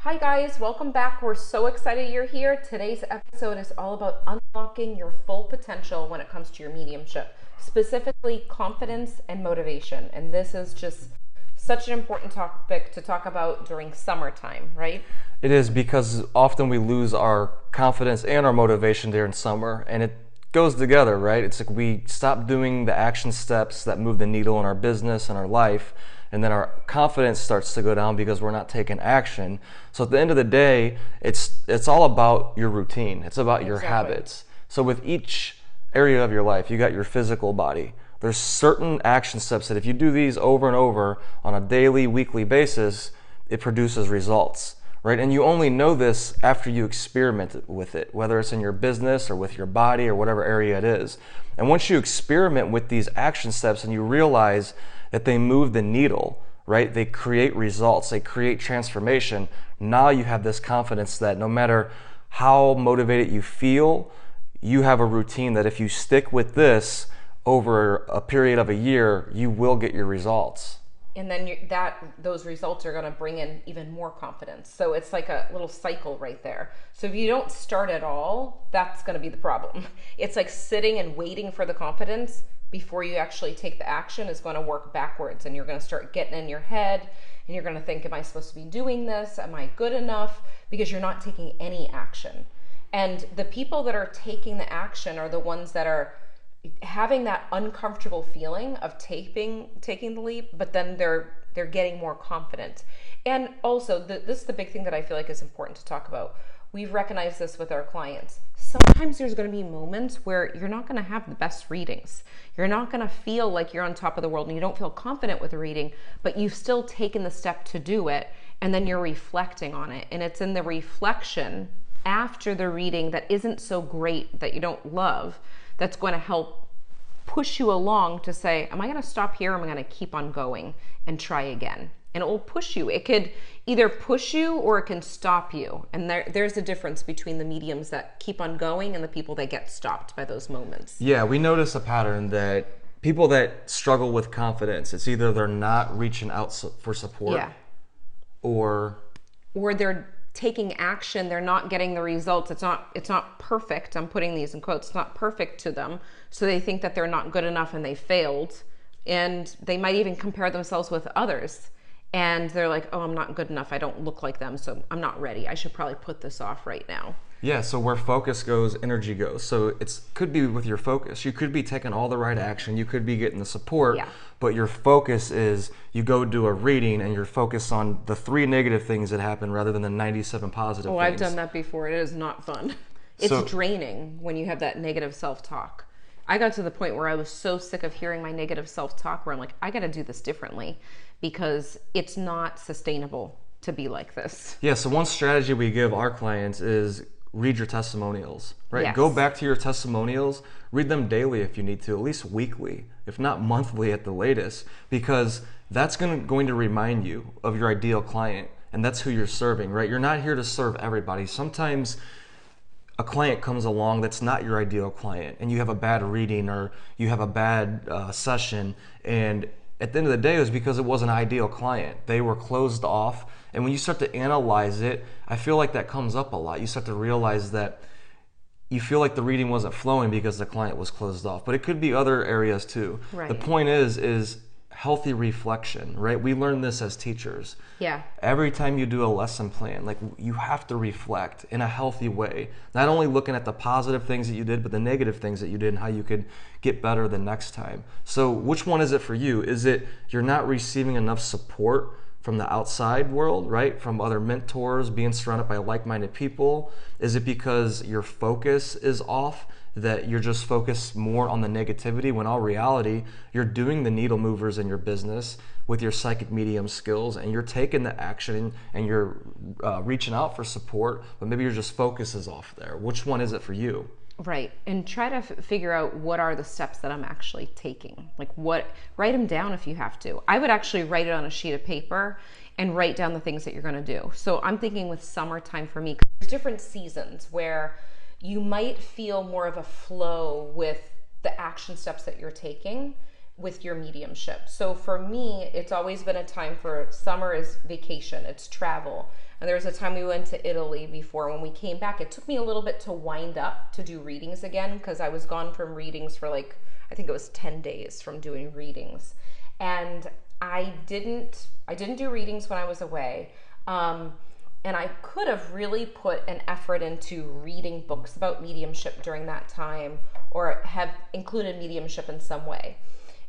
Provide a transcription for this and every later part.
Hi guys, welcome back. We're so excited you're here. Today's episode is all about unlocking your full potential when it comes to your mediumship, specifically confidence and motivation. And this is just such an important topic to talk about during summertime, right? It is, because often we lose our confidence and our motivation during summer, and it goes together, right? It's like we stop doing the action steps that move the needle in our business and our life, and then our confidence starts to go down because we're not taking action. So at the end of the day, it's all about your routine. It's about your habits. So with each area of your life, you got your physical body. There's certain action steps that if you do these over and over on a daily, weekly basis, it produces results, right? And you only know this after you experiment with it, whether it's in your business or with your body or whatever area it is. And once you experiment with these action steps and you realize that they move the needle, right? They create results, they create transformation. Now you have this confidence that no matter how motivated you feel, you have a routine that if you stick with this over a period of a year, you will get your results. And then those results are going to bring in even more confidence. So it's like a little cycle right there. So if you don't start at all, that's going to be the problem. It's like sitting and waiting for the confidence before you actually take the action is going to work backwards, and you're going to start getting in your head and you're going to think, am I supposed to be doing this? Am I good enough? Because you're not taking any action. And the people that are taking the action are the ones that are having that uncomfortable feeling of taking the leap, but then they're getting more confident. And also, this is the big thing that I feel like is important to talk about. We've recognized this with our clients. Sometimes there's going to be moments where you're not going to have the best readings. You're not going to feel like you're on top of the world and you don't feel confident with the reading, but you've still taken the step to do it, and then you're reflecting on it. And it's in the reflection after the reading that isn't so great, that you don't love, that's going to help push you along to say, am I going to stop here, or am I going to keep on going and try again? And it will push you. It could either push you or it can stop you. And there's a difference between the mediums that keep on going and the people that get stopped by those moments. Yeah, we notice a pattern that people that struggle with confidence, it's either they're not reaching out for support, yeah, or they're taking action, they're not getting the results. It's not perfect. I'm putting these in quotes. It's not perfect to them. So they think that they're not good enough and they failed. And they might even compare themselves with others. And they're like, oh, I'm not good enough. I don't look like them, so I'm not ready. I should probably put this off right now. yeah, so where focus goes, energy goes. So it could be with your focus. You could be taking all the right action. You could be getting the support, yeah, but your focus is you go do a reading and you're focused on the 3 negative things that happen rather than the 97 positive things. I've done that before. It is not fun. It's draining when you have that negative self-talk. I got to the point where I was so sick of hearing my negative self-talk where I'm like, I got to do this differently, because it's not sustainable to be like this. Yeah, so one strategy we give our clients is read your testimonials, right? Yes. Go back to your testimonials, read them daily if you need to, at least weekly, if not monthly at the latest, because that's going to remind you of your ideal client, and that's who you're serving, right? You're not here to serve everybody. Sometimes a client comes along that's not your ideal client, and you have a bad reading or you have a bad session, and at the end of the day, it was because it was an ideal client. They were closed off. And when you start to analyze it, I feel like that comes up a lot. You start to realize that you feel like the reading wasn't flowing because the client was closed off. But it could be other areas too. Right. The point is healthy reflection, right? We learn this as teachers. Yeah. Every time you do a lesson plan, like, you have to reflect in a healthy way. Not only looking at the positive things that you did, but the negative things that you did and how you could get better the next time. So which one is it for you? Is it you're not receiving enough support from the outside world, right? From other mentors, being surrounded by like-minded people? Is it because your focus is off, that you're just focused more on the negativity, when all reality, you're doing the needle movers in your business with your psychic medium skills, and you're taking the action and you're reaching out for support, but maybe your just focus is off there? Which one is it for you? Right. And try to figure out what are the steps that I'm actually taking. Like, write them down if you have to. I would actually write it on a sheet of paper and write down the things that you're going to do. So I'm thinking with summertime for me, 'cause there's different seasons where you might feel more of a flow with the action steps that you're taking with your mediumship. So for me, it's always been a time for summer is vacation, it's travel. And there was a time we went to Italy before. When we came back, it took me a little bit to wind up to do readings again, because I was gone from readings for like, I think it was 10 days from doing readings. And I didn't do readings when I was away. And I could have really put an effort into reading books about mediumship during that time, or have included mediumship in some way.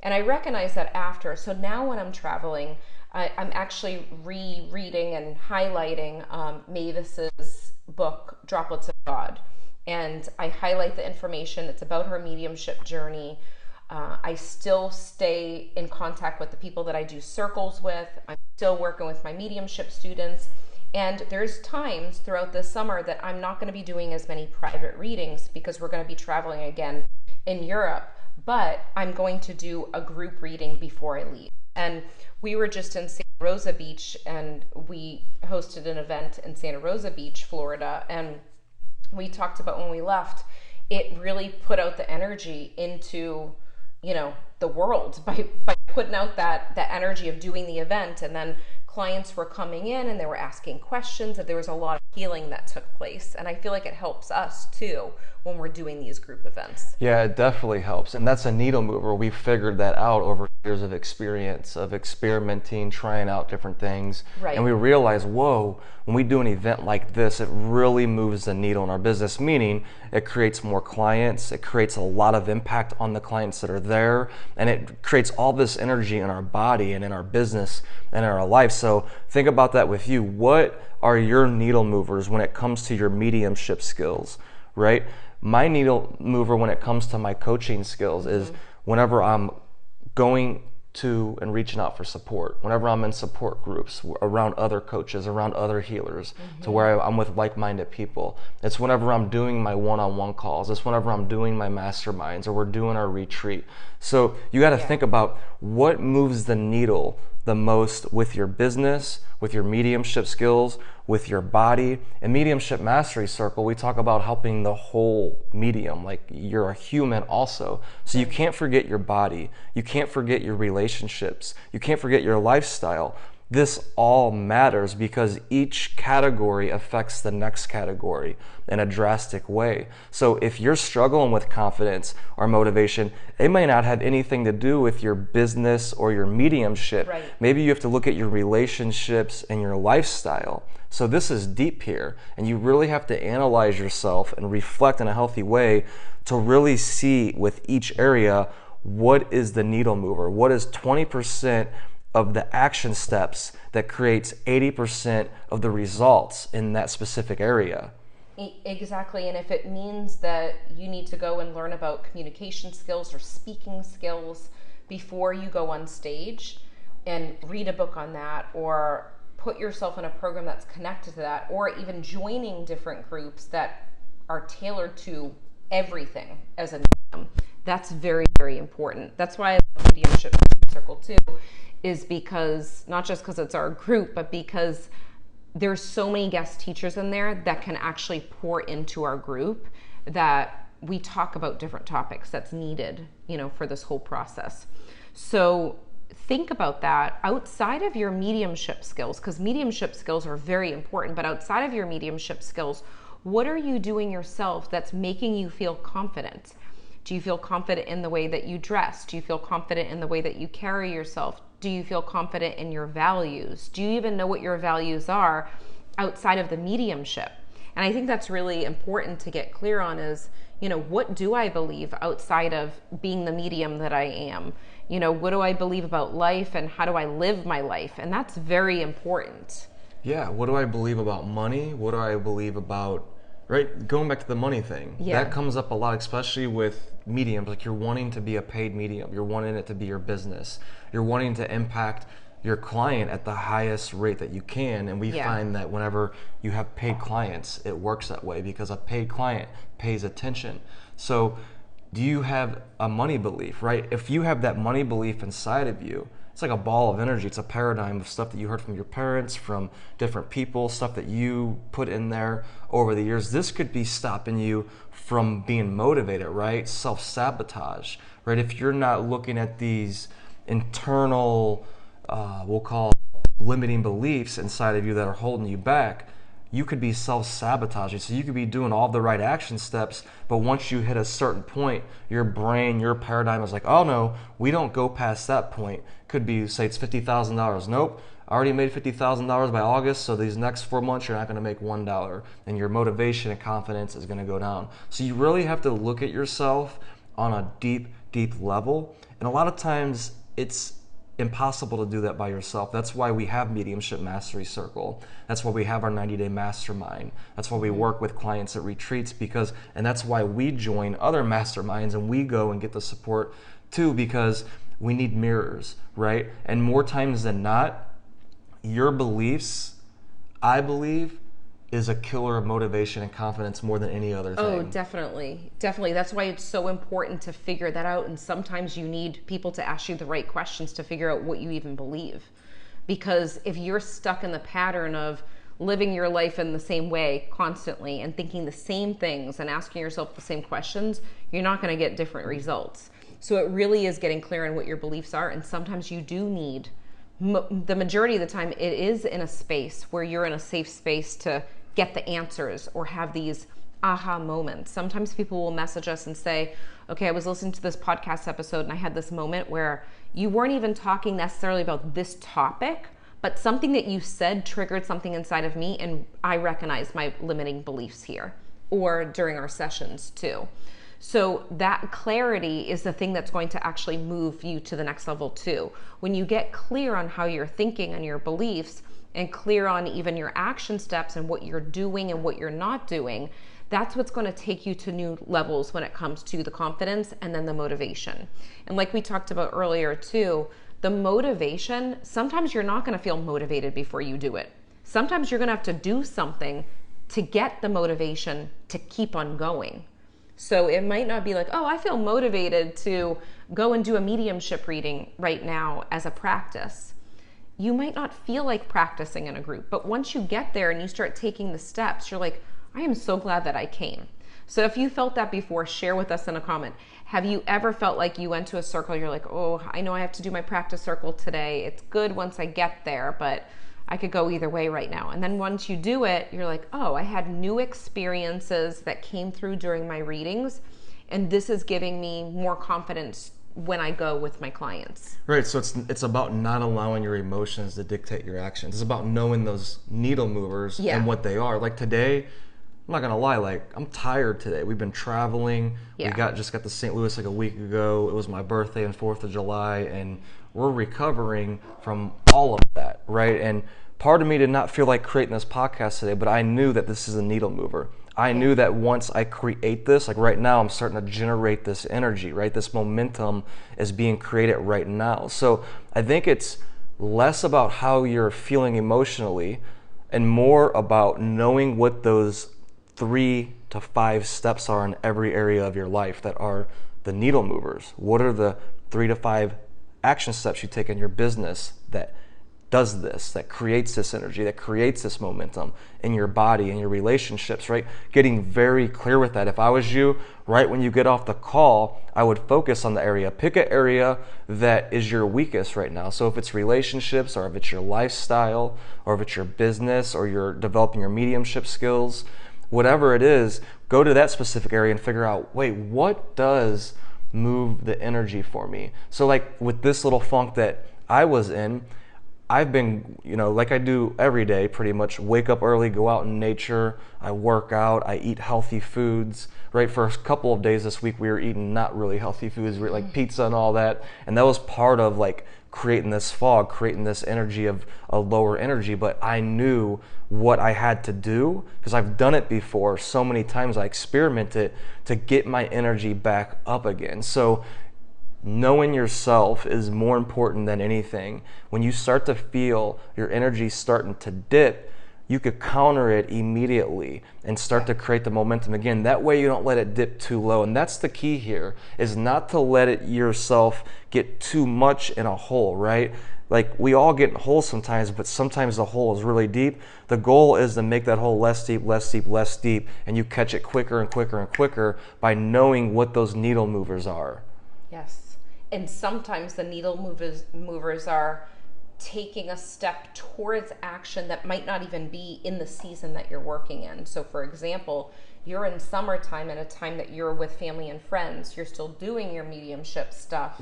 And I recognized that after. So now when I'm traveling, I'm actually rereading and highlighting Mavis's book, Droplets of God. And I highlight the information. It's about her mediumship journey. I still stay in contact with the people that I do circles with. I'm still working with my mediumship students. And there's times throughout the summer that I'm not going to be doing as many private readings because we're going to be traveling again in Europe. But I'm going to do a group reading before I leave. And we were just in Santa Rosa Beach, and we hosted an event in Santa Rosa Beach, Florida. And we talked about when we left, it really put out the energy into, the world by putting out that energy of doing the event. And then clients were coming in and they were asking questions, and there was a lot of healing that took place. And I feel like it helps us too when we're doing these group events. Yeah, it definitely helps. And that's a needle mover. We figured that out over years of experience, of experimenting, trying out different things. Right. And we realized, whoa, when we do an event like this, it really moves the needle in our business, meaning it creates more clients, it creates a lot of impact on the clients that are there, and it creates all this energy in our body and in our business and in our life. So think about that with you. What are your needle movers when it comes to your mediumship skills, right? My needle mover when it comes to my coaching skills is whenever I'm going to and reaching out for support, whenever I'm in support groups around other coaches, around other healers, to where I'm with like-minded people. It's whenever I'm doing my one-on-one calls. It's whenever I'm doing my masterminds, or we're doing our retreat. So you got to think about what moves the needle the most with your business, with your mediumship skills, with your body. In Mediumship Mastery Circle, we talk about helping the whole medium, like you're a human also. So you can't forget your body, you can't forget your relationships, you can't forget your lifestyle. This all matters because each category affects the next category in a drastic way. So if you're struggling with confidence or motivation, it may not have anything to do with your business or your mediumship. Right. Maybe you have to look at your relationships and your lifestyle. So this is deep here, and you really have to analyze yourself and reflect in a healthy way to really see with each area, what is the needle mover? What is 20% of the action steps that creates 80% of the results in that specific area? Exactly. And if it means that you need to go and learn about communication skills or speaking skills before you go on stage, and read a book on that, or put yourself in a program that's connected to that, or even joining different groups that are tailored to everything as a medium, that's very, very important. That's why I love Mediumship Circle too, is because, not just because it's our group, but because there's so many guest teachers in there that can actually pour into our group, that we talk about different topics that's needed, for this whole process. So think about that outside of your mediumship skills, because mediumship skills are very important, but outside of your mediumship skills, what are you doing yourself that's making you feel confident? Do you feel confident in the way that you dress? Do you feel confident in the way that you carry yourself? Do you feel confident in your values? Do you even know what your values are outside of the mediumship? And I think that's really important to get clear on is, what do I believe outside of being the medium that I am? What do I believe about life, and how do I live my life? And that's very important. Yeah, what do I believe about money? What do I believe about, right? Going back to the money thing, that comes up a lot, especially with mediums. Like, you're wanting to be a paid medium. You're wanting it to be your business. You're wanting to impact your client at the highest rate that you can. And we find that whenever you have paid clients, it works that way because a paid client pays attention. So do you have a money belief, right? If you have that money belief inside of you, it's like a ball of energy. It's a paradigm of stuff that you heard from your parents, from different people, stuff that you put in there over the years. This could be stopping you from being motivated, right? Self-sabotage, right? If you're not looking at these internal, we'll call limiting beliefs inside of you that are holding you back, you could be self-sabotaging. So you could be doing all the right action steps, but once you hit a certain point, your brain, your paradigm is like, oh no, we don't go past that point. Could be, say it's $50,000. Nope, I already made $50,000 by August, so these next 4 months you're not going to make $1, and your motivation and confidence is going to go down. So you really have to look at yourself on a deep, deep level, and a lot of times it's impossible to do that by yourself. That's why we have Mediumship Mastery Circle. That's why we have our 90-day mastermind. That's why we work with clients at retreats, and that's why we join other masterminds and we go and get the support too, because we need mirrors, right? And more times than not, your beliefs, I believe, is a killer of motivation and confidence more than any other thing. Oh, definitely. Definitely. That's why it's so important to figure that out. And sometimes you need people to ask you the right questions to figure out what you even believe. Because if you're stuck in the pattern of living your life in the same way constantly and thinking the same things and asking yourself the same questions, you're not going to get different results. So it really is getting clear on what your beliefs are. And sometimes you do need, the majority of the time, it is in a space where you're in a safe space to get the answers or have these aha moments. Sometimes people will message us and say, okay, I was listening to this podcast episode and I had this moment where you weren't even talking necessarily about this topic, but something that you said triggered something inside of me and I recognized my limiting beliefs here, or during our sessions too. So that clarity is the thing that's going to actually move you to the next level too. When you get clear on how you're thinking and your beliefs, and clear on even your action steps and what you're doing and what you're not doing, that's what's going to take you to new levels when it comes to the confidence and then the motivation. And like we talked about earlier too, the motivation, sometimes you're not going to feel motivated before you do it. Sometimes you're going to have to do something to get the motivation to keep on going. So it might not be like, oh, I feel motivated to go and do a mediumship reading right now as a practice. You might not feel like practicing in a group, but once you get there and you start taking the steps, you're like, I am so glad that I came. So if you felt that before, share with us in a comment. Have you ever felt like you went to a circle, you're like, oh, I know I have to do my practice circle today. It's good once I get there, but I could go either way right now. And then once you do it, you're like, oh, I had new experiences that came through during my readings, and this is giving me more confidence when I go with my clients. Right, so it's about not allowing your emotions to dictate your actions. It's about knowing those needle movers and what they are. Like today, I'm not gonna lie, like I'm tired today. We've been traveling. We just got to St. Louis like a week ago. It was my birthday on 4th of July, and we're recovering from all of that, right? And part of me did not feel like creating this podcast today, but I knew that this is a needle mover. I knew that once I create this, like right now, I'm starting to generate this energy, right? This momentum is being created right now. So I think it's less about how you're feeling emotionally and more about knowing what those 3 to 5 steps are in every area of your life that are the needle movers. What are the 3 to 5 action steps you take in your business that does this, that creates this energy, that creates this momentum in your body and your relationships, right? Getting very clear with that. If I was you, right when you get off the call, I would focus on the area. Pick an area that is your weakest right now. So if it's relationships, or if it's your lifestyle, or if it's your business, or you're developing your mediumship skills, whatever it is, go to that specific area and figure out, wait, what does move the energy for me? So like with this little funk that I was in, I've been, like I do every day pretty much, wake up early, go out in nature, I work out, I eat healthy foods, right? For a couple of days this week, we were eating not really healthy foods, we were like pizza and all that. And that was part of like creating this fog, creating this energy of a lower energy. But I knew what I had to do because I've done it before so many times. I experimented to get my energy back up again. So knowing yourself is more important than anything. When you start to feel your energy starting to dip, you could counter it immediately and start to create the momentum again. That way you don't let it dip too low. And that's the key here, is not to let it yourself get too much in a hole, right? Like we all get in holes sometimes, but sometimes the hole is really deep. The goal is to make that hole less deep, less deep, less deep, and you catch it quicker and quicker and quicker by knowing what those needle movers are. Yes. And sometimes the needle movers are taking a step towards action that might not even be in the season that you're working in. So for example, you're in summertime, at a time that you're with family and friends, you're still doing your mediumship stuff,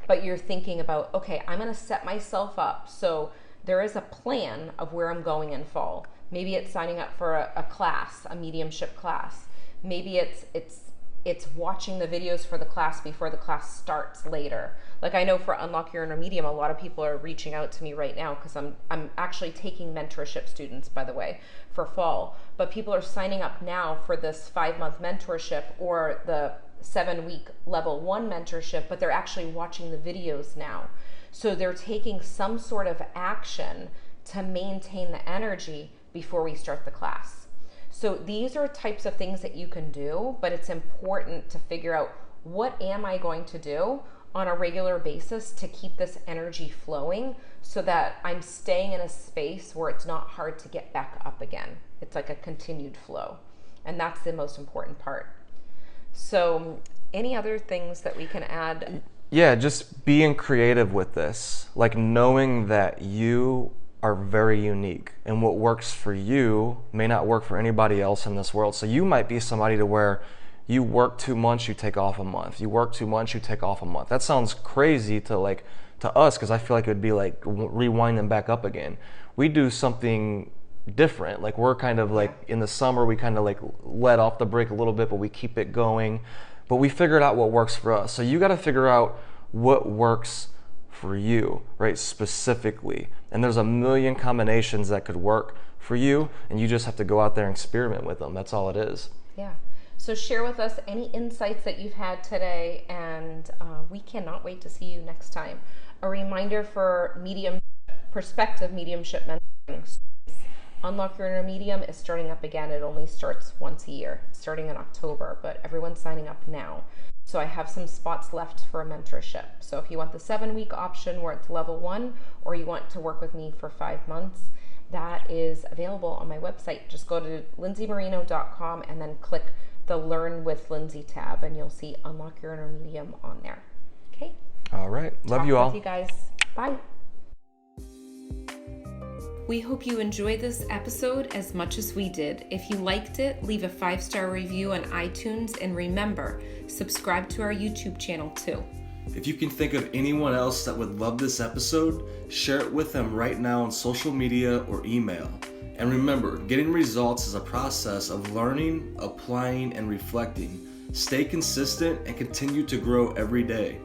but you're thinking about, okay, I'm going to set myself up. So there is a plan of where I'm going in fall. Maybe it's signing up for a class, a mediumship class. Maybe it's watching the videos for the class before the class starts later. Like I know for Unlock Your Inner Medium, a lot of people are reaching out to me right now because I'm actually taking mentorship students, by the way, for fall. But people are signing up now for this 5-month mentorship or the 7-week level 1 mentorship, but they're actually watching the videos now. So they're taking some sort of action to maintain the energy before we start the class. So these are types of things that you can do, but it's important to figure out, what am I going to do on a regular basis to keep this energy flowing so that I'm staying in a space where it's not hard to get back up again. It's like a continued flow. And that's the most important part. So any other things that we can add? Yeah, just being creative with this, like knowing that you are very unique and what works for you may not work for anybody else in this world. So you might be somebody to where you work 2 months, you take off a month. You work 2 months, you take off a month. That sounds crazy to us, because I feel like it would be like rewinding back up again. We do something different. Like we're kind of like in the summer, we kind of like let off the brake a little bit, but we keep it going. But we figured out what works for us. So you got to figure out what works for you, right? Specifically. And there's a million combinations that could work for you, and you just have to go out there and experiment with them. That's all it is. Yeah. So share with us any insights that you've had today, and we cannot wait to see you next time. A reminder for prospective mediumship mentoring. Unlock Your Inner Medium is starting up again. It only starts once a year, starting in October, but everyone's signing up now. So I have some spots left for a mentorship. So if you want the 7-week option where it's level 1, or you want to work with me for 5 months, that is available on my website. Just go to lindsaymarino.com and then click the Learn with Lindsay tab, and you'll see Unlock Your Inner Medium on there. Okay? All right. Love you all. With you guys. Bye. We hope you enjoyed this episode as much as we did. If you liked it, leave a 5-star review on iTunes, and remember, subscribe to our YouTube channel too. If you can think of anyone else that would love this episode, share it with them right now on social media or email. And remember, getting results is a process of learning, applying, and reflecting. Stay consistent and continue to grow every day.